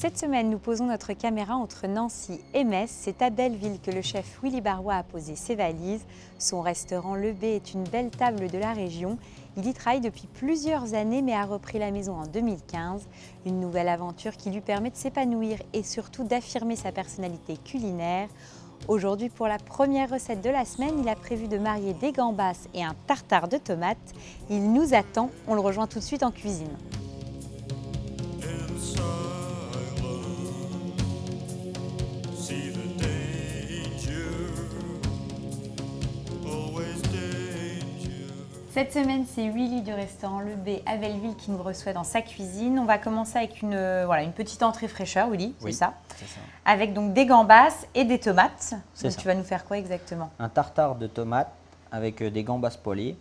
Cette semaine, nous posons notre caméra entre Nancy et Metz. C'est à Belleville que le chef Willy Barrois a posé ses valises. Son restaurant Le B est une belle table de la région. Il y travaille depuis plusieurs années mais a repris la maison en 2015. Une nouvelle aventure qui lui permet de s'épanouir et surtout d'affirmer sa personnalité culinaire. Aujourd'hui, pour la première recette de la semaine, il a prévu de marier des gambas et un tartare de tomates. Il nous attend, on le rejoint tout de suite en cuisine. Cette semaine, c'est Willy du restaurant Le B à Belleville qui nous reçoit dans sa cuisine. On va commencer avec une petite entrée fraîcheur, Willy, oui, c'est ça. Avec donc des gambas et des tomates. Donc, ça. tu vas nous faire quoi exactement? Un tartare de tomates avec des gambas poêlées,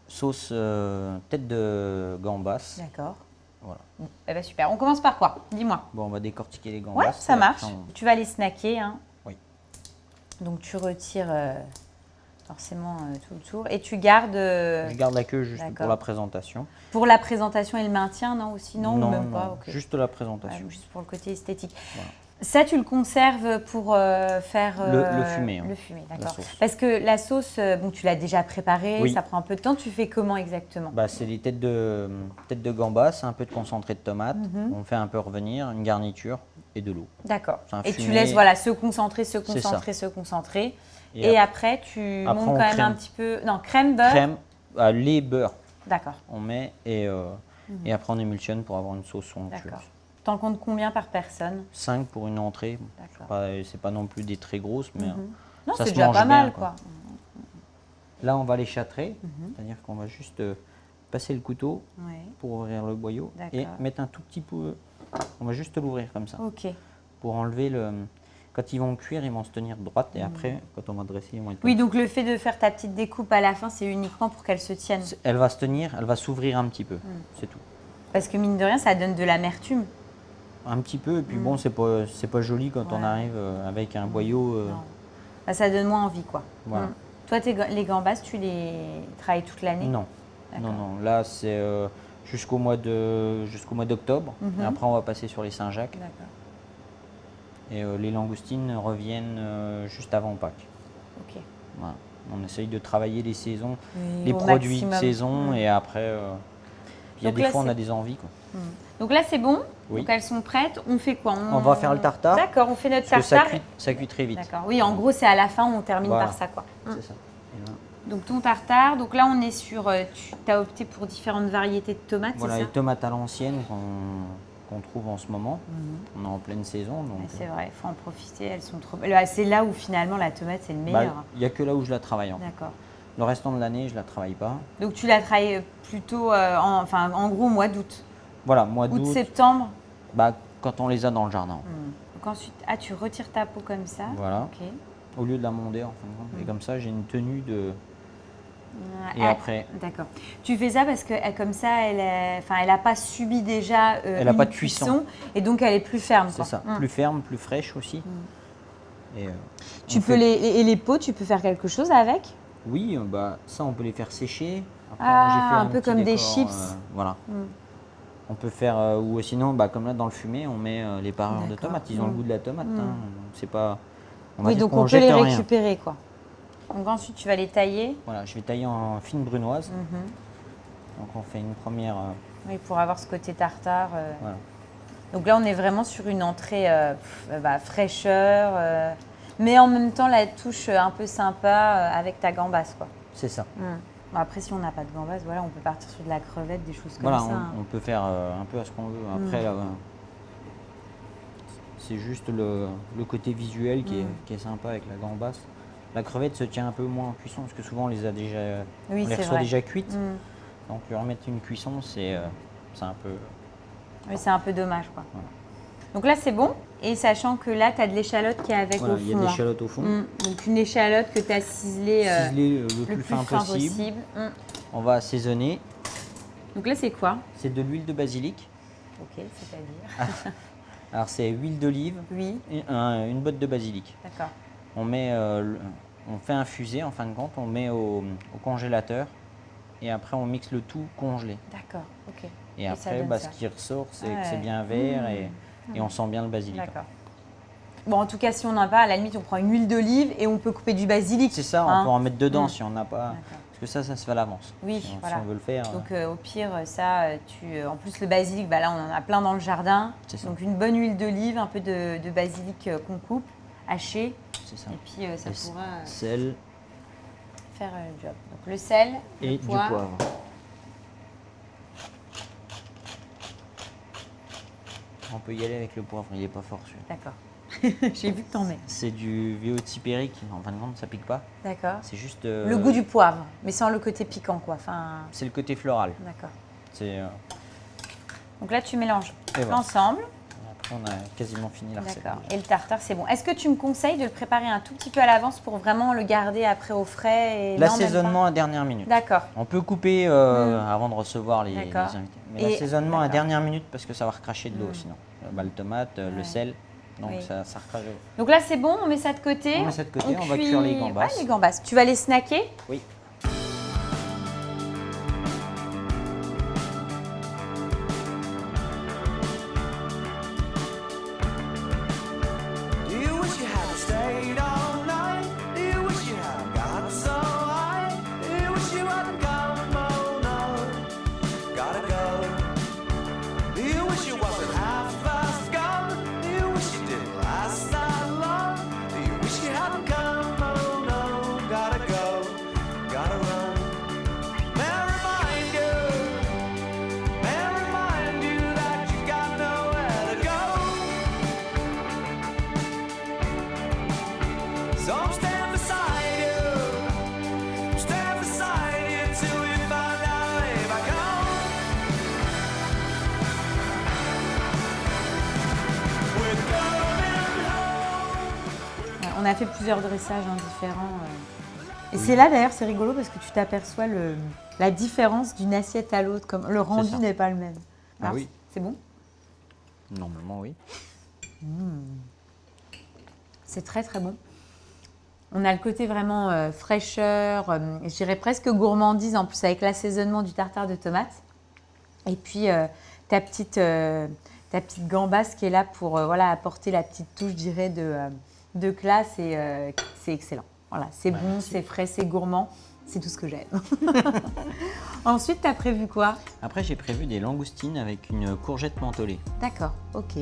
sauce tête de gambas. D'accord. Voilà. Eh ben, super. On commence par quoi? Dis-moi. Bon, on va décortiquer les gambas. Ouais, ça marche. Tu vas les snacker. Hein. Oui. Donc tu retires forcément tout le tour et tu gardes. Je garde la queue juste pour la présentation. Pour la présentation et le maintien, non aussi? Non, non, ou même non, pas. Okay. Juste la présentation. Ouais, juste pour le côté esthétique. Voilà. Ça, tu le conserves pour faire le fumet. Le fumet, d'accord. Parce que la sauce, bon, tu l'as déjà préparée, oui. Ça prend un peu de temps. Tu fais comment exactement? Bah, c'est des têtes de gambas, un peu de concentré de tomate. On fait un peu revenir, une garniture et de l'eau. D'accord. Et tu laisses voilà, se concentrer. Et après, tu montes quand même un petit peu… Non, crème, beurre. Crème, lait, beurre. D'accord. On met et après on émulsionne pour avoir une sauce somptueuse. D'accord. T'en comptes combien par personne? 5 pour une entrée. C'est pas non plus des très grosses, mais non, ça c'est se déjà mange pas mal, bien, quoi. Là, on va les châtrer, c'est-à-dire qu'on va juste passer le couteau pour ouvrir le boyau et mettre un tout petit peu. On va juste l'ouvrir comme ça. Ok. Pour enlever le. Quand ils vont cuire, ils vont se tenir droite et après, quand on va dresser, ils vont être. Oui, donc le fait de faire ta petite découpe à la fin, c'est uniquement pour qu'elle se tienne. Elle va se tenir, elle va s'ouvrir un petit peu, c'est tout. Parce que mine de rien, ça donne de l'amertume. Un petit peu, et puis bon, c'est pas joli quand on arrive avec un boyau. Bah, ça donne moins envie, quoi. Voilà. Toi, les gambas, tu les travailles toute l'année? Non. Non. Là, c'est jusqu'au mois d'octobre. Et après, on va passer sur les Saint-Jacques. D'accord. Et les langoustines reviennent juste avant Pâques. Ok. Voilà. On essaye de travailler les saisons, les produits de saison, et après, il y a des fois, on a des envies, quoi. Donc là, c'est bon. Oui. Donc elles sont prêtes. On fait quoi? On va faire le tartare. D'accord, on fait notre tartare. tartare. Ça cuit très vite. D'accord. Oui, en gros, c'est à la fin, on termine par ça, quoi. C'est ça. Donc ton tartare. Donc là, on est sur. Tu as opté pour différentes variétés de tomates, voilà, c'est ça? les tomates à l'ancienne qu'on trouve en ce moment. On est en pleine saison. C'est vrai, il faut en profiter. Elles sont trop belles. C'est là où finalement la tomate, c'est le meilleur. Il n'y a que là où je la travaille. D'accord. Le restant de l'année, je ne la travaille pas. Donc tu la travailles plutôt, en gros, mois d'août. Voilà, mois d'août. Septembre. Quand on les a dans le jardin. Donc ensuite, tu retires ta peau comme ça. Voilà. Okay. Au lieu de la monder, en fin de compte. Et comme ça, j'ai une tenue de. Et après. D'accord. Tu fais ça parce que comme ça, elle n'a pas subi déjà elle n'a pas de cuisson. Et donc elle est plus ferme. C'est ça. Plus ferme, plus fraîche aussi. Et, les peaux, tu peux faire quelque chose avec? Oui, ça on peut les faire sécher. Après, un peu comme des chips. Voilà. On peut faire, ou sinon, comme là dans le fumet, on met les parures de tomates. Ils ont le goût de la tomate. C'est pas. Donc on peut les récupérer, quoi. Donc ensuite, tu vas les tailler. Voilà, je vais tailler en fine brunoise. Donc on fait une première. Oui, pour avoir ce côté tartare. Voilà. Donc là, on est vraiment sur une entrée fraîcheur, mais en même temps la touche un peu sympa avec ta gambasse, quoi. C'est ça. Bon, après, si on n'a pas de gambasse, voilà, on peut partir sur de la crevette, des choses comme ça. Voilà, on peut faire un peu à ce qu'on veut. Après, c'est juste le côté visuel qui est sympa avec la gambasse. La crevette se tient un peu moins en cuisson parce que souvent on les a déjà, on les reçoit déjà cuites. Donc lui remettre une cuisson, c'est un peu. Oui, c'est un peu dommage, quoi. Voilà. Donc là, c'est bon. Et sachant que là, tu as de l'échalote qui est avec au fond. Il y a de l'échalote au fond. Donc une échalote que tu as ciselée le plus fin possible. On va assaisonner. Donc là, c'est quoi? C'est de l'huile de basilic. Ok, c'est-à-dire Alors c'est huile d'olive, et une botte de basilic. D'accord. On fait infuser en fin de compte, on met au congélateur et après on mixe le tout congelé. D'accord, ok. Et après, ce qui ressort, c'est que c'est bien vert et et on sent bien le basilic. D'accord. Bon, en tout cas, si on n'en a pas, à la limite, on prend une huile d'olive et on peut couper du basilic. C'est ça, on peut en mettre dedans si on n'a pas. Parce que ça se fait à l'avance. Oui, si voilà. Si on veut le faire. Donc, au pire, ça, en plus, le basilic, là, on en a plein dans le jardin. C'est ça. Donc, une bonne huile d'olive, un peu de basilic qu'on coupe, haché. C'est ça. Et puis, ça pourra sel faire le job. Donc, le sel et du poivre. On peut y aller avec le poivre, il n'est pas fort celui-là. D'accord. J'ai vu que t'en mets. C'est du viotipérique, en fin de compte, ça pique pas. D'accord. C'est juste. Le goût du poivre, mais sans le côté piquant, quoi. Enfin... C'est le côté floral. D'accord. Donc là, tu mélanges l'ensemble. Après, on a quasiment fini la recette. D'accord. Et le tartare, c'est bon. Est-ce que tu me conseilles de le préparer un tout petit peu à l'avance pour vraiment le garder après au frais? L'assaisonnement à dernière minute. D'accord. On peut couper avant de recevoir les invités. Mais l'assaisonnement à dernière minute parce que ça va recracher de l'eau sinon. Le tomate, le sel. Donc ça recrache. Donc là, c'est bon, on met ça de côté. On met ça de côté, on va cuire les gambas. Les gambas. Tu vas les snacker? Oui. On a fait plusieurs dressages différents. Et c'est là d'ailleurs, c'est rigolo parce que tu t'aperçois la différence d'une assiette à l'autre. Comme le rendu n'est pas le même. Ah oui. C'est bon? Normalement, oui. C'est très très bon. On a le côté vraiment fraîcheur, je dirais presque gourmandise en plus avec l'assaisonnement du tartare de tomates. Et puis ta petite gambasse qui est là pour apporter la petite touche, je dirais, de classe et c'est excellent. Voilà, c'est bon, c'est frais, c'est gourmand, c'est tout ce que j'aime. Ensuite, tu as prévu quoi? Après, j'ai prévu des langoustines avec une courgette mentholée. D'accord, ok.